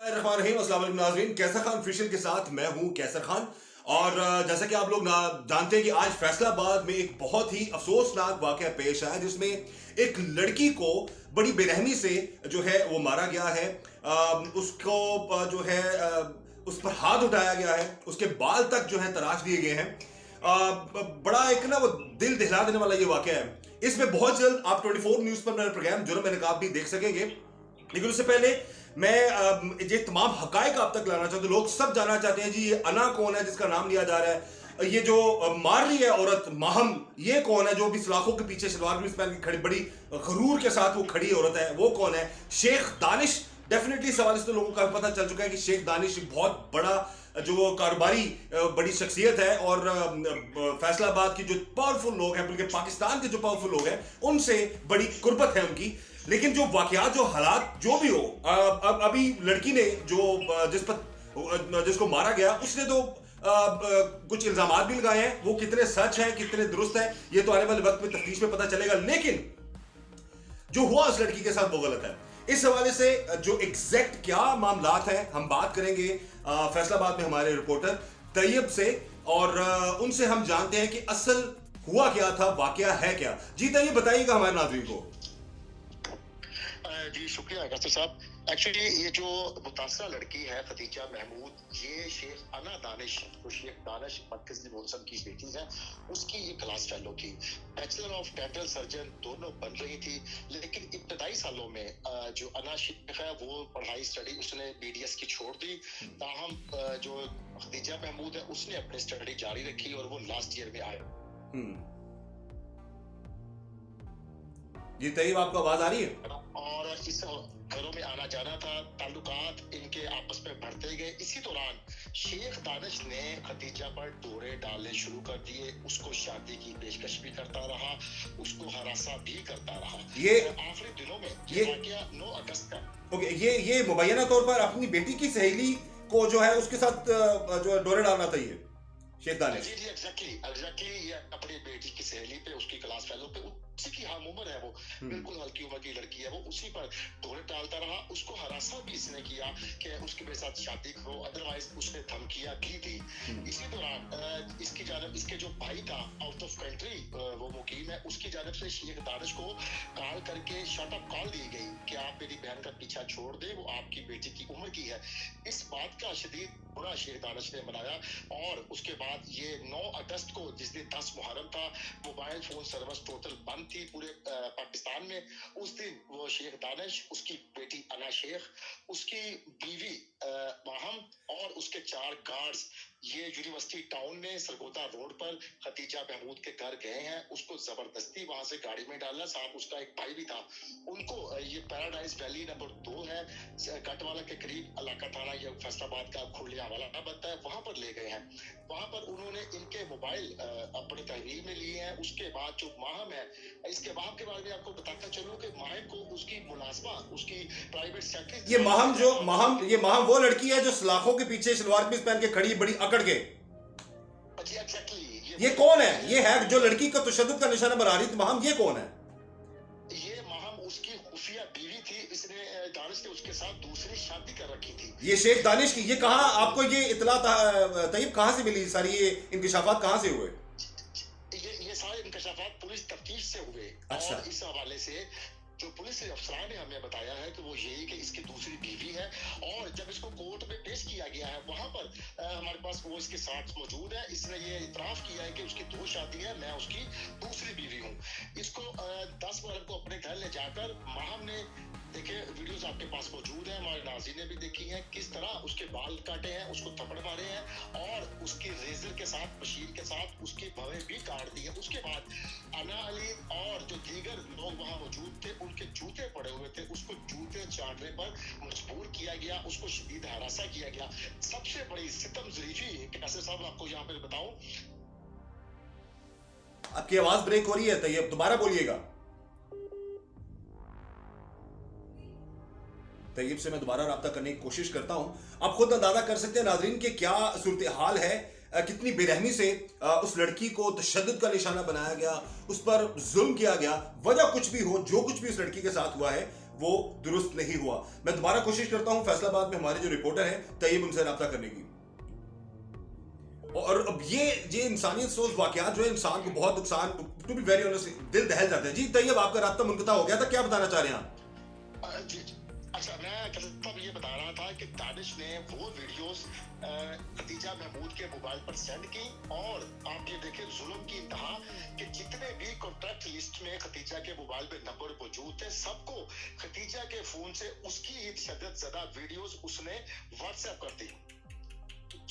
अस्सलाम वालेकुम नाज़रीन, कैसर खान ऑफिशियल के साथ मैं हूं कैसर खान। और जैसा कि आप लोग जानते हैं कि आज फैसलाबाद में एक बहुत ही अफसोसनाक वाकया पेश आया जिसमें एक लड़की को बड़ी बेरहमी से जो है वो मारा गया है। उसको जो है उस पर हाथ उठाया गया है, उसके बाल तक जो है तराश दिए गए हैं। बड़ा एक ना वो दिल दहला देने वाला ये वाकया है। इसमें बहुत जल्द आप 24 न्यूज पर मेरा प्रोग्राम जुर्म में नकाब भी देख सकेंगे, लेकिन उससे पहले मैं ये तमाम हकायक आप तक लाना चाहता हूं। लोग सब जानना चाहते हैं जी ये अना कौन है जिसका नाम लिया जा रहा है, ये जो मार रही है औरत माहम ये कौन है, जो भी सलाखों के पीछे शलवार कमीज पहन के खड़ी बड़ी गरूर के साथ वो खड़ी औरत है वो कौन है। शेख दानिश, डेफिनेटली सवाल से तो लोगों का पता चल चुका है कि शेख दानिश बहुत बड़ा जो कारोबारी बड़ी शख्सियत है और फैसलाबाद की जो पावरफुल लोग हैं बल्कि पाकिस्तान के जो पावरफुल लोग हैं उनसे बड़ी कुर्बत है उनकी। लेकिन जो वाकयात जो हालात जो भी हो, अब अभी लड़की ने जो जिसको मारा गया उसने तो कुछ इल्जामात भी लगाए हैं, वो कितने सच हैं कितने दुरुस्त हैं ये तो आने वाले वक्त में तफ्तीश में पता चलेगा। लेकिन जो हुआ उस लड़की के साथ वो गलत है। इस हवाले से जो एग्जैक्ट क्या मामलात हैं हम बात करेंगे फैसलाबाद में हमारे रिपोर्टर तैयब से, और उनसे हम जानते हैं कि असल हुआ क्या था, वाकया है क्या। जी तैयब बताइएगा हमारे नाज़रीन को। जी शुक्रिया कैसर साहब। एक्चुअली ये जो मुतासरा लड़की है खदीजा महमूद, ये शेख अना दानिश, जो शेख दानिश मरकज़ी मौसम की बेटी है, उसकी ये क्लास फेलो थी। बैचलर ऑफ डेंटल सर्जन दोनों बन रही थी, लेकिन इब्तदाई सालों में जो अना शेख है वो पढ़ाई स्टडी उसने BDS की छोड़ दी। ताहम जो खदीजा महमूद है उसने अपनी स्टडी जारी रखी और वो लास्ट ईयर में आए। जी तैयब आपको आवाज आ रही है? और इस घरों में आना जाना था, ताल्लुकात इनके आपस में बढ़ते गए। इसी दौरान शेख दानिश ने खदीजा पर डोरे डालने शुरू कर दिए, उसको शादी की पेशकश भी करता रहा, उसको हरासा भी करता रहा। ये आखिरी दिनों में ये वाकया 9 अगस्त का। ओके, ये मुबैना तौर पर अपनी बेटी की सहेली को जो है उसके साथ जो डोरे डालना था ये शेख दानिश। जी एग्जैक्टली ये अपनी बेटी की सहेली पे, उसकी क्लास फेलो पे, उसी की हम उम्र है, वो बिल्कुल हल्की उम्र की लड़की है, वो उसी पर डोरे डालता रहा। उसको हरासा भी इसने किया कि उसके मेरे साथ शादी करो, अदरवाइज उसने धमकियां दी थी। इसी दौरान इसकी जानब इसके जो भाई था आउट ऑफ कंट्री वो मुकीम है, उसकी जानब से शेख दानिश को कॉल करके शट अप कॉल दी गई कि आप मेरी बहन का पीछा छोड़ दे, वो आपकी बेटी की उम्र की है। इस बात का शदीद बुरा शेख दानिश ने मनाया और उसके बाद ये 9 अगस्त को, जिस दिन 10 मुहर्रम था, मोबाइल फोन सर्विस टोटल बंद थी पूरे पाकिस्तान में। उस दिन वो शेख दानिश, उसकी बेटी अना शेख, उसकी बीवी माहम और उसके 4 गार्ड्स ये यूनिवर्सिटी टाउन में सरगोदा रोड पर खदीजा महमूद के घर गए हैं। उसको जबरदस्ती वहां से गाड़ी में डाला। साथ उसका एक भाई भी था। उनको ये पैराडाइज वैली नंबर 2 है कटवाला के करीब, इलाका थाना ये फैसलाबाद का खुलिया वाला बनता है, वहां पर ले गए हैं। वहां पर उन्होंने इनके मोबाइल अपनी तहरीर में लिए हैं। उसके बाद जो माहम है, इसके बाद के बारे में आपको बताता चलूं कि माहम को उसकी मुलाजमा, उसकी प्राइवेट सेक्रेटरी, ये माहम वो लड़की है जो सलाखों के पीछे शलवार कमीज पहन के खड़ी बड़ी अकड़ के। एग्जैक्टली ये कौन है? ये है जो लड़की को तशद्दुद का निशाना बना रही थी। माहम ये कौन है? ये माहम उसकी खुफिया बीवी थी। इसने दानिश ने उसके साथ दूसरी शादी कर रखी थी। ये शेख दानिश की, ये कहाँ आपको ये इतला तैयब कहाँ से मिली? सारी ये इंकशाफात कहाँ से हुए? ये सारे इंकशाफात पुलिस तफ्तीश से हुए। अच्छा। और इस हवाले से जो पुलिस अफसरान ने हमें बताया है कि वो यही कि इसकी दूसरी बीवी है, और जब इसको कोर्ट में पेश किया गया है वहां पर हमारे पास वो इसके साथ मौजूद है। इसने ये इतराफ किया है कि उसकी 2 शादी है, मैं उसकी दूसरी बीवी हूँ। इसको 10 मुहर्रम को अपने घर ले जाकर माहम ने, देखे वीडियोस आपके पास मौजूद है, हमारे नाज़रीन ने भी देखी है, किस तरह उसके बाल काटे हैं, उसको थप्पड़ मारे हैं और उसकी रेजर के साथ, मशीन के साथ उसकी भवें भी काट दी है। उसके बाद अना अली और जो दीगर लोग वहां मौजूद थे, उनके जूते पड़े हुए थे, उसको जूते चाटने पर मजबूर किया गया, उसको शदीद हरासा किया गया। सबसे बड़ी सितम ज़रीफी कैसे साहब आपको यहाँ पे बताऊं। आपकी आवाज ब्रेक हो रही है तैयब, दोबारा बोलिएगा। तैयब से मैं दोबारा रब्ता करने की कोशिश करता हूं। आप खुद अंदाजा कर सकते हैं नाजरीन कि क्या सूरत हाल है, कितनी बेरहमी से उस लड़की को तशद्दुद का निशाना बनाया गया, उस पर जुल्म किया गया। वजह कुछ भी हो, जो कुछ भी उस लड़की के साथ हुआ है वो दुरुस्त नहीं हुआ। मैं दोबारा कोशिश करता हूं फैसलाबाद में हमारे जो रिपोर्टर हैं तैयब, उनसे रब्ता करने की। और अब ये इंसानियत सोच वाकयात जो है इंसान को बहुत नुकसान, टू बी वेरी ऑनेस्ट, दिल दहल जाता है। जी तैयब, आपका राब्ता मुनक़ता हो गया था, क्या बताना चाह रहे हैं आप? अच्छा, मैं तब ये बता रहा था कि दानिश ने वो वीडियोस खदीजा महमूद के मोबाइल पर सेंड की, और आप ये देखें जुल्म की इंतहा कि जितने भी कॉन्टैक्ट लिस्ट में खदीजा के मोबाइल पे नंबर मौजूद थे, सबको खदीजा के फोन से उसकी ही तशद्दुद ज़दा वीडियोस उसने व्हाट्सएप कर दी।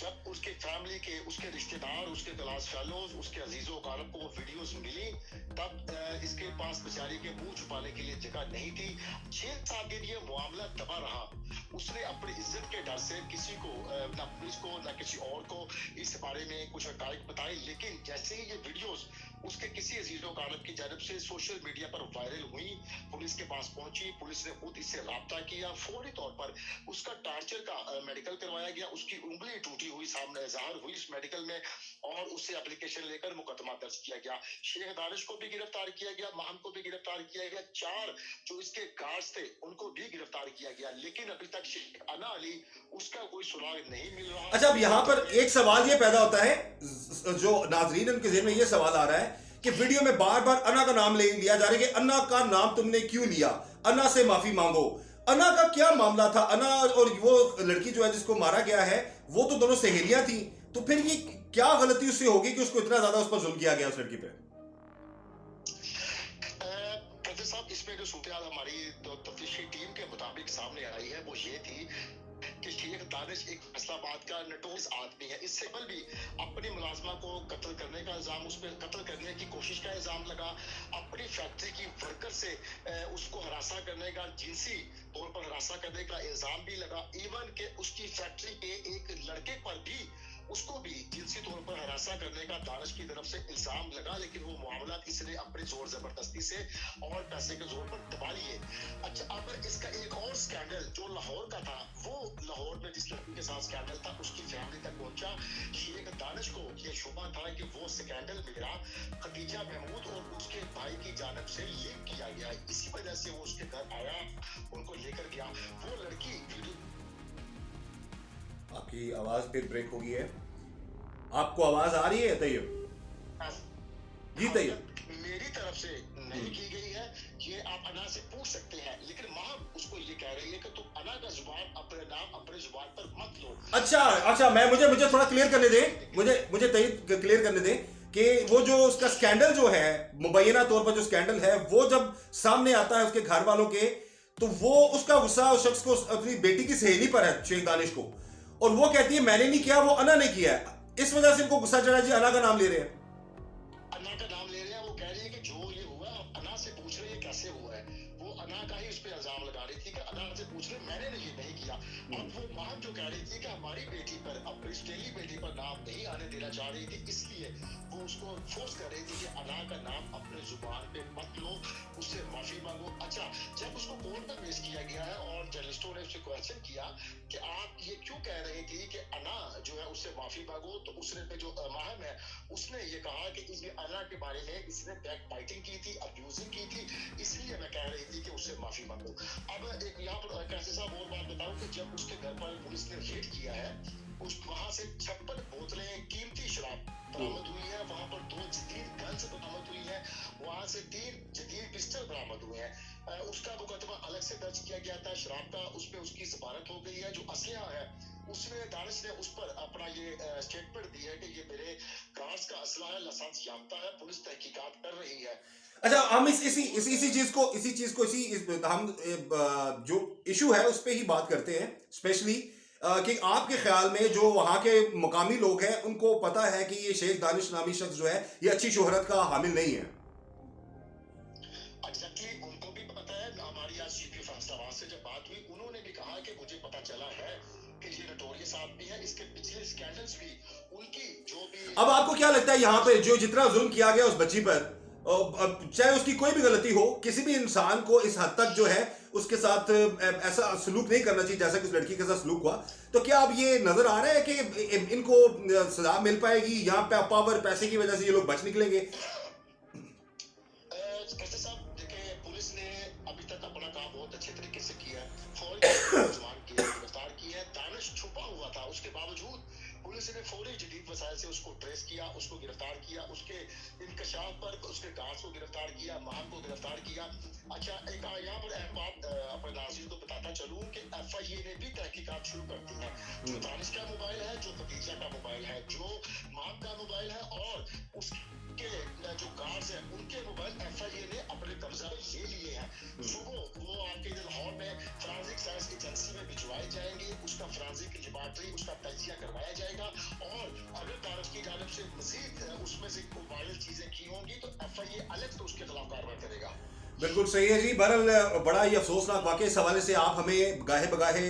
जब उसके फैमिली के, उसके रिश्तेदार, उसके क्लास फेलोज, उसके अजीजों कारब को वो वीडियोस मिली, तब इसके पास बेचारी के मुंह छुपाने के लिए जगह नहीं थी। 6-7 दिन ये मामला दबा रहा। उसने अपनी इज्जत के डर से किसी को, ना पुलिस को ना किसी और को इस बारे में कुछ हकायक बताई, लेकिन जैसे ही ये वीडियोस उसके किसी अजीजों कारब की जानब से सोशल मीडिया पर वायरल हुई, पुलिस के पास पहुंची, पुलिस ने खुद इससे राब्ता किया, फौरी तौर पर उसका टार्चर का मेडिकल करवाया गया, उसकी उंगली टूटी हुई सामने ज़ाहिर हुई इस मेडिकल में, और उससे एप्लीकेशन लेकर मुकदमा दर्ज किया गया। शेख दानिश को भी गिरफ्तार किया गया, महम को भी गिरफ्तार किया गया, 4 जो इसके गार्ड्स थे उनको भी गिरफ्तार किया गया, लेकिन अभी तक शेख अना अली उसका कोई सुराग नहीं मिल रहा। अच्छा, अब यहाँ पर एक सवाल ये पैदा होता है, जो नाजरीन उनके ज़हन में ये सवाल आ रहा है कि वीडियो में बार बार अना का नाम लिया जा रहा है कि अना का नाम तुमने क्यों लिया, अना से माफी मांगो। अना का क्या मामला था? अना और वो लड़की जो है जिसको मारा गया है, वो तो दोनों सहेलियां थी, तो फिर ये क्या गलती उससे होगी कि उसको इतना ज्यादा उस पर जुल्म किया गया उस लड़की पे? साहब, इसमें जो सूरत हमारी तफ्तीशी टीम के मुताबिक सामने आई है वो ये थी कि शेख दानिश एक फैसलाबाद का नटोरियस आदमी है। इससे कबल भी अपनी मुलाजमा को कत्ल करने का इल्जाम, उस पर कत्ल करने की कोशिश का इल्जाम लगा, अपनी फैक्ट्री की वर्कर से उसको हरासा करने का, जिनसी तौर पर हरासा करने का इल्जाम भी लगा। इवन के उसकी फैक्ट्री के एक लड़के पर भी, उसको भी जिनसी तौर पर हरासा करने का दानिश की तरफ से इल्जाम लगा, लेकिन वो मामला इसने अपने जोर जबरदस्ती से और पैसे के जोर पर दबा लिए। अच्छा, अब इसका एक और स्कैंडल जो लाहौर का था, वो लाहौर में जिस लड़की के साथ स्कैंडल था उसकी फैमिली तक पहुंचा। शेख दानिश को ये शुबा था कि वो स्कैंडल मेरा खदीजा महमूद और उसके भाई की जानब से लिंक किया गया, इसी वजह से वो उसके घर आया, उनको लेकर गया। वो लड़की वीडियो। आपकी आवाज फिर ब्रेक हो गई है, आपको आवाज आ रही है तैयब? जी तैयब, मेरी तरफ से नहीं की गई है, ये आप अना से पूछ सकते हैं, लेकिन महम उसको ये कह रही है कि तुम अना का जुबान अपने नाम अपने जुबान पर मत लो। अच्छा, मैं मुझे थोड़ा क्लियर करने दें, मुझे तैयब क्लियर करने दें कि वो जो उसका स्कैंडल जो है, मुबैना तौर पर जो स्कैंडल है, वो जब सामने आता है उसके घर वालों के, तो वो उसका गुस्सा उस शख्स को अपनी बेटी की सहेली पर है, शेख दानिश को, और वो कहती है मैंने नहीं किया, वो अना ने किया है। इस वजह से इनको गुस्सा चढ़ा, जी अना का नाम ले रहे हैं, अना का नाम ले रहे हैं। वो कह रही है कि जो ये हुआ अना से पूछ रही है कैसे हुआ है, वो अना का ही उस पर इल्जाम लगा रही थी कि अना से पूछ रहे, मैंने ये नहीं किया। अब वो महम जो कह रही थी कि हमारी बेटी पर, अपनी स्टेली बेटी पर नाम नहीं आने देना चाह रही थी, इसलिए वो उसको फोर्स कर रही थी कि अना का नाम अपने जुबान पे मत लो, उससे माफी मांगो। अच्छा, जब उसको कोर्ट में पेश किया गया है और जर्नलिस्टों ने उससे क्वेश्चन किया कि आप ये क्यों कह रही थी कि अना जो है उससे माफी मांगो, तो उसने जो महम है उसने ये कहा कि इस अना के बारे में इसने बैक बाइटिंग की थी, अब्यूजिंग की थी, इसलिए मैं कह रही थी कि उससे माफी मांगो। अब एक यहाँ पर कैसे साहब और बात बताऊं कि जब उसके घर पर पुलिस ने रेड किया है, उस वहां से 56 बोतलें कीमती शराब बरामद हुई है, वहां पर 2 जदीद गन्स बरामद हुई है, वहां से 3 जदीद पिस्टल बरामद हुए हैं। उसका मुकदमा अलग से दर्ज किया गया था शराब का, उसमें उसकी जमानत हो गई है। जो असला है उसमें दानिश ने उस पर अपना ये स्टेटमेंट दी है कि ये मेरे गार्ड्स का असला है, लाइसेंस याफ्ता है, पुलिस तहकीकात कर रही है। अच्छा, हम इसी चीज को हम जो इशू है उस पे ही बात करते हैं, स्पेशली कि आपके ख्याल में जो वहां के मुकामी लोग हैं उनको पता है कि ये शेख दानिश नामी शख्स जो है ये अच्छी शोहरत का हामिल नहीं है? एग्जैक्टली, उनको भी पता है। हमारी आज सीपी फैसलाबाद से जब बात हुई, उन्होंने भी कहा कि मुझे पता चला है कि ये नटोरियस आदमी है, इसके पिछले स्कैंडल्स भी, उनकी जो भी। अब आपको क्या लगता है यहाँ पे जो जितना जुल्म किया गया उस बच्ची पर, चाहे उसकी कोई भी गलती हो, किसी भी इंसान को इस हद तक जो है उसके साथ ऐसा सलूक नहीं करना चाहिए जैसा कि उस लड़की के साथ सलूक हुआ, तो क्या अब ये नजर आ रहा है कि इनको सजा मिल पाएगी, यहाँ पे पावर पैसे की वजह से ये लोग बच निकलेंगे? साहब देखिए, पुलिस ने अभी तक अपना काम बहुत अच्छे छुपा हुआ था। उसके बावजूद पुलिस ने फौरी जदीद वसाइल से उसको ट्रेस किया, उसको गिरफ्तार किया, उसके इंकशाफ पर उसके गार्ड्स को गिरफ्तार किया, महम को गिरफ्तार किया। अच्छा, एक यहाँ पर एक बात अपने नाज़रीन को बताता चलूं कि FIA ने भी तहकीकात शुरू कर दी है। जो दानिश का मोबाइल है, जो खदीजा का मोबाइल है, जो महम का मोबाइल है और उसके जो गार्ड्स हैं उनके मोबाइल FIA ने अपने कब्जा में ले लिए हैं। सुबह वो आपके लाहौर में फोरेंसिक साइंस एजेंसी में भिजवाए जाएंगे, उसका फोरेंसिक लेबोरेटरी उसका तजिया करवाया जाएगा और अगर भारत की जानिब से मजीद उसमें से कोई वायरल चीजें की होंगी तो FIA अलग से उसके खिलाफ कार्रवाई करेगा। बिल्कुल सही है जी। बहरहाल बड़ा ही अफसोसनाक वाकई, इस हवाले से आप हमें गाहे बगाहे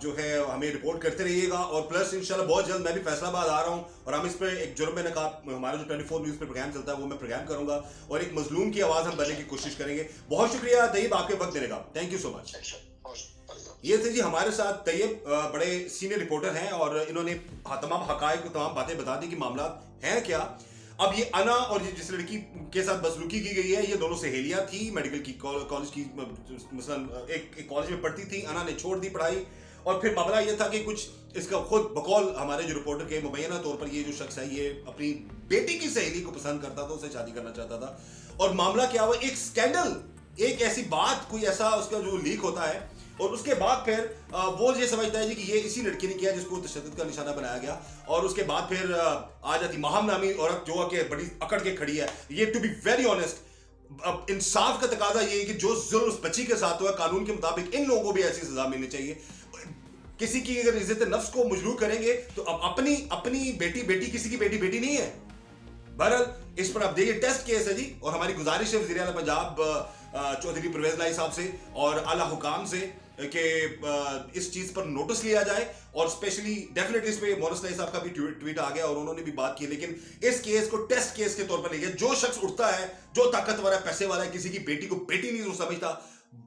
जो है हमें रिपोर्ट करते रहिएगा और प्लस इंशाल्लाह बहुत जल्द मैं भी फैसलाबाद आ रहा हूँ और हम इस पर एक जुर्म में नकाब, हमारा जो 24 न्यूज़ पे प्रोग्राम चलता है वो मैं प्रोग्राम करूंगा और एक मजलूम की आवाज़ हम बनने की कोशिश करेंगे। बहुत शुक्रिया तैयब आपके वक्त देने का, थैंक यू सो मच। ये थे जी हमारे साथ तैयब, बड़े सीनियर रिपोर्टर हैं और इन्होंने तमाम हकायक तमाम बातें बता दी कि मामला है क्या। अब ये अना और जिस लड़की के साथ बदसलूकी की गई है, ये दोनों सहेलियां थी मेडिकल की, कॉलेज की, मसलन एक कॉलेज में पढ़ती थी। अना ने छोड़ दी पढ़ाई और फिर मामला ये था कि कुछ इसका खुद बकौल हमारे जो रिपोर्टर के मुबैना तौर पर ये जो शख्स है ये अपनी बेटी की सहेली को पसंद करता था, उससे शादी करना चाहता था। और मामला क्या हुआ, एक स्कैंडल, एक ऐसी बात, कोई ऐसा उसका जो लीक होता है और उसके बाद फिर वो ये समझता है जी कि ये इसी लड़की ने किया जिसको तशद्दुद का निशाना बनाया गया। और उसके बाद फिर आ जाती महम नामी औरत जो कि बड़ी अकड़ के खड़ी है। ये टू बी वेरी ऑनेस्ट अब इंसाफ का तकाजा ये है कि जो जुल्म उस बच्ची के साथ हुआ, कानून के मुताबिक इन लोगों को भी ऐसी सजा मिलनी चाहिए। किसी की अगर इज्जत नफ्स को मजरूह करेंगे तो अब अपनी बेटी किसी की बेटी नहीं है। बहरहाल इस पर आप देखिए टेस्ट केस है जी और हमारी गुजारिश है वज़ीर आला पंजाब चौधरी परवेज लाई साहब से और आला हुकाम से कि इस चीज पर नोटिस लिया जाए और स्पेशली डेफिनेटली इस पे मोरस लाई साहब का भी ट्वीट आ गया और उन्होंने भी बात की, लेकिन इस केस को टेस्ट केस के तौर पर लिया। जो शख्स उठता है, जो ताकतवर है, पैसे वाला है, किसी की बेटी को बेटी नहीं समझता,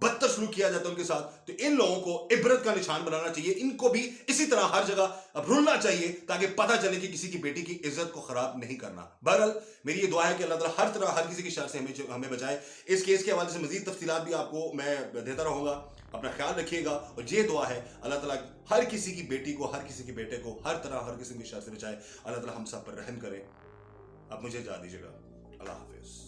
बदतर सलूक किया जाता है उनके साथ, तो इन लोगों को इबरत का निशान बनाना चाहिए। इनको भी इसी तरह हर जगह रुलना चाहिए ताकि पता चले कि किसी की बेटी की इज्जत को खराब नहीं करना। बहरहाल मेरी ये दुआ है कि अल्लाह ताला हर तरह हर किसी की शर से हमें बचाए। इस केस के हवाले से मजीद तफसीलात भी आपको मैं देता रहूंगा। अपना ख्याल रखिएगा और ये दुआ है अल्लाह ताला हर किसी की बेटी को, हर किसी के बेटे को हर तरह हर किस्म की शर से बचाए। अल्लाह ताला हम सब पर रहम करे। अब मुझे इजाज़त दीजिएगा। अल्लाह हाफिज।